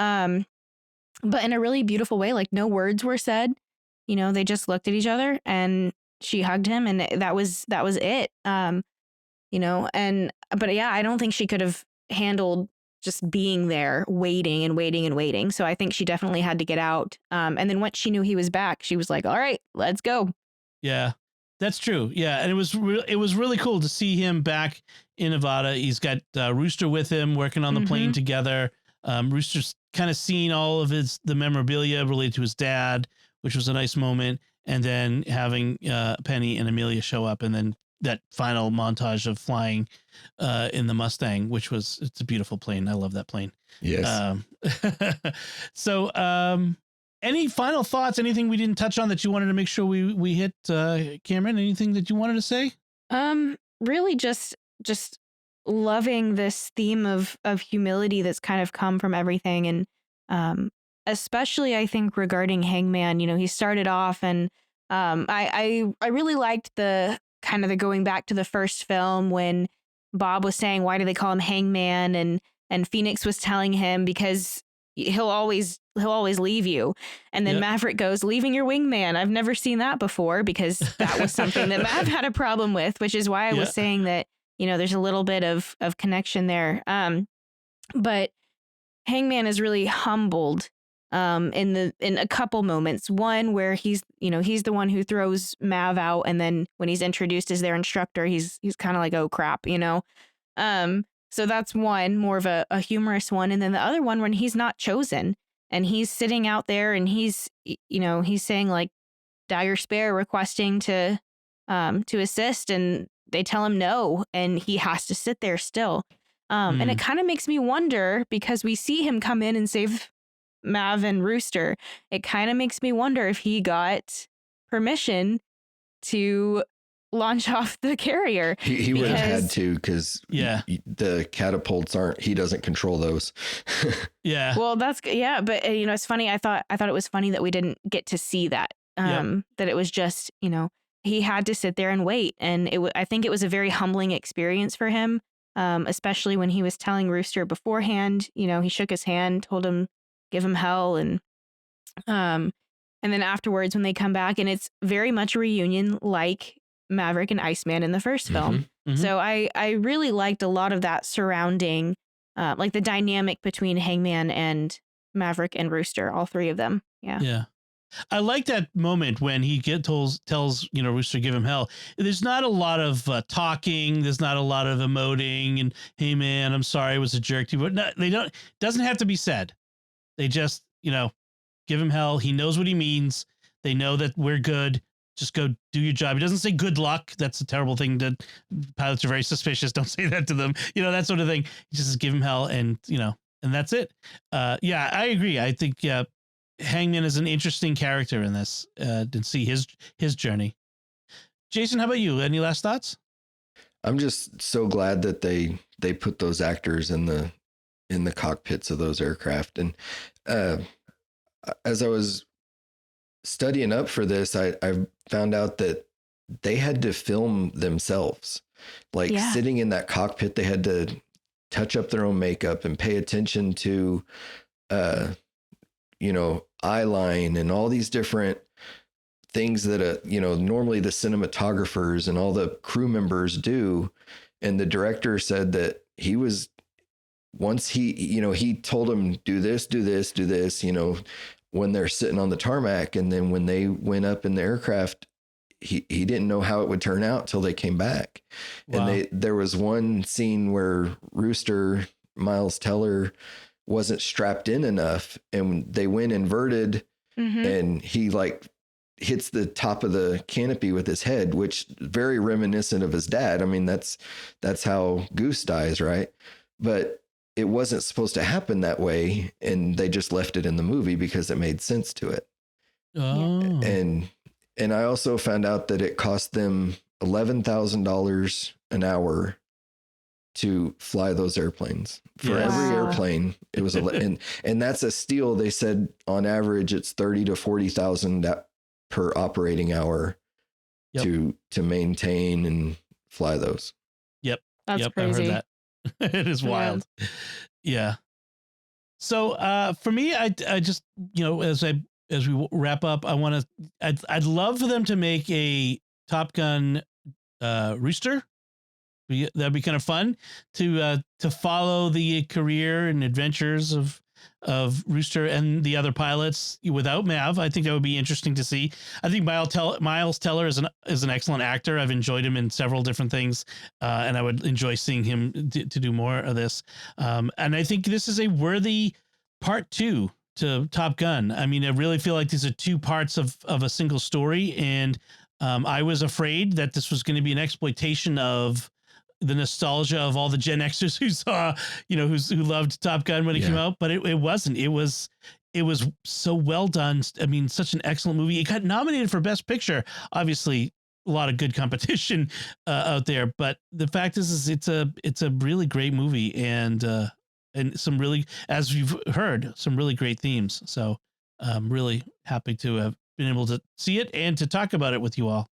but in a really beautiful way. Like, no words were said. They just looked at each other and she hugged him, and that was it. But yeah, I don't think she could have handled just being there, waiting and waiting and waiting. So I think she definitely had to get out. And then once she knew he was back, she was like, all right, let's go. Yeah, that's true. Yeah. And it was really cool to see him back in Nevada. He's got Rooster with him, working on the plane together. Rooster's kind of seeing all of the memorabilia related to his dad, which was a nice moment. And then having Penny and Amelia show up, and then that final montage of flying in the Mustang, it's a beautiful plane. I love that plane. Yes. So any final thoughts, anything we didn't touch on that you wanted to make sure we hit, Cameron? Anything that you wanted to say? Really just loving this theme of humility that's kind of come from everything. And especially I think regarding Hangman, he started off, and I really liked the kind of the going back to the first film when Bob was saying, why do they call him Hangman? And Phoenix was telling him, because he'll always leave you. And then Maverick goes, leaving your wingman. I've never seen that before, because that was something that Mav had a problem with, which is why I was saying that, there's a little bit of connection there. But Hangman is really humbled in a couple moments. One where he's the one who throws Mav out, and then when he's introduced as their instructor, he's kind of like, oh crap, So that's one, more of a humorous one. And then the other one when he's not chosen and he's sitting out there and he's saying like Dagger Spare requesting to assist, and they tell him no, and he has to sit there still. And it kind of makes me wonder, because we see him come in and save Mav and Rooster. It kind of makes me wonder if he got permission to launch off the carrier. He would have had to, because the catapults he doesn't control those. Yeah. Well, but it's funny. I thought it was funny that we didn't get to see that. That it was just, he had to sit there and wait. And I think it was a very humbling experience for him. Especially when he was telling Rooster beforehand, he shook his hand, told him, give him hell. And then afterwards when they come back, and it's very much a reunion like Maverick and Iceman in the first film. So I really liked a lot of that surrounding, like the dynamic between Hangman and Maverick and Rooster, all three of them. Yeah. I like that moment when he tells Rooster, give him hell. There's not a lot of talking. There's not a lot of emoting and, hey man, I'm sorry I was a jerk to you. But it doesn't have to be said. They just, give him hell. He knows what he means. They know that we're good. just go do your job. He doesn't say good luck. That's a terrible thing. Pilots are very suspicious. Don't say that to them. That sort of thing. You just give him hell, and and that's it. Yeah, I agree. I think Hangman is an interesting character in this. To see his journey. Jason, how about you? Any last thoughts? I'm just so glad that they put those actors in the cockpits of those aircraft. And as I was studying up for this, I found out that they had to film themselves, like sitting in that cockpit. They had to touch up their own makeup and pay attention to, eye line and all these different things that, normally the cinematographers and all the crew members do. And the director said that once he told them, do this, when they're sitting on the tarmac. And then when they went up in the aircraft, he didn't know how it would turn out till they came back. Wow. And there was one scene where Rooster, Miles Teller, wasn't strapped in enough, and they went inverted, and he hits the top of the canopy with his head, which very reminiscent of his dad. I mean, that's how Goose dies, right? But it wasn't supposed to happen that way, and they just left it in the movie because it made sense to it. Oh. And I also found out that it cost them $11,000 an hour to fly those airplanes. For every airplane, it was and that's a steal. They said on average it's 30 to 40,000 per operating hour to maintain and fly those. Yep. That's crazy. I heard that. It is wild. Yeah. So for me, I just, as we wrap up, I'd love for them to make a Top Gun Rooster. That'd be kind of fun to follow the career and adventures of Rooster and the other pilots without Mav. I think that would be interesting to see. I think Miles Teller is an excellent actor. I've enjoyed him in several different things, and I would enjoy seeing him to do more of this. And I think this is a worthy part 2 to Top Gun. I mean, I really feel like these are 2 parts of a single story, and I was afraid that this was going to be an exploitation of the nostalgia of all the Gen Xers who saw, who loved Top Gun when it came out, but it wasn't. It was so well done. I mean, such an excellent movie. It got nominated for Best Picture. Obviously, a lot of good competition out there, but the fact is it's a really great movie, and some really, as you've heard, some really great themes. So I'm really happy to have been able to see it and to talk about it with you all.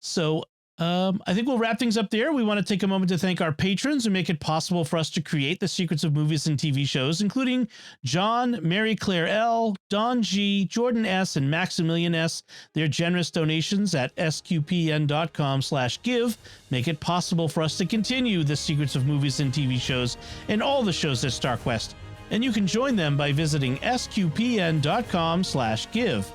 So I think we'll wrap things up there. We want to take a moment to thank our patrons who make it possible for us to create the secrets of movies and TV shows, including John, Mary Claire L, Don G, Jordan S, and Maximilian S. Their generous donations at sqpn.com/give make it possible for us to continue the secrets of movies and TV shows and all the shows at StarQuest. And you can join them by visiting sqpn.com/give.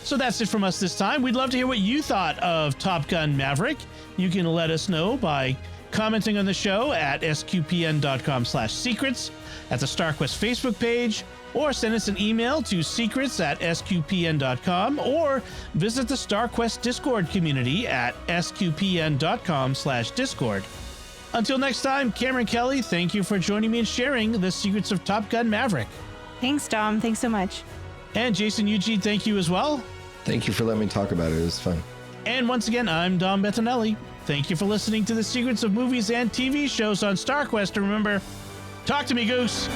So that's it from us this time. We'd love to hear what you thought of Top Gun Maverick. You can let us know by commenting on the show at sqpn.com/secrets, at the StarQuest Facebook page, or send us an email to secrets@sqpn.com, or visit the StarQuest Discord community at sqpn.com/discord. Until next time, Cameron Kelly, thank you for joining me and sharing the secrets of Top Gun Maverick. Thanks, Dom. Thanks so much. And Jason Eugea, thank you as well. Thank you for letting me talk about it. It was fun. And once again, I'm Dom Bettinelli. Thank you for listening to the secrets of movies and TV shows on StarQuest. And remember, talk to me, Goose.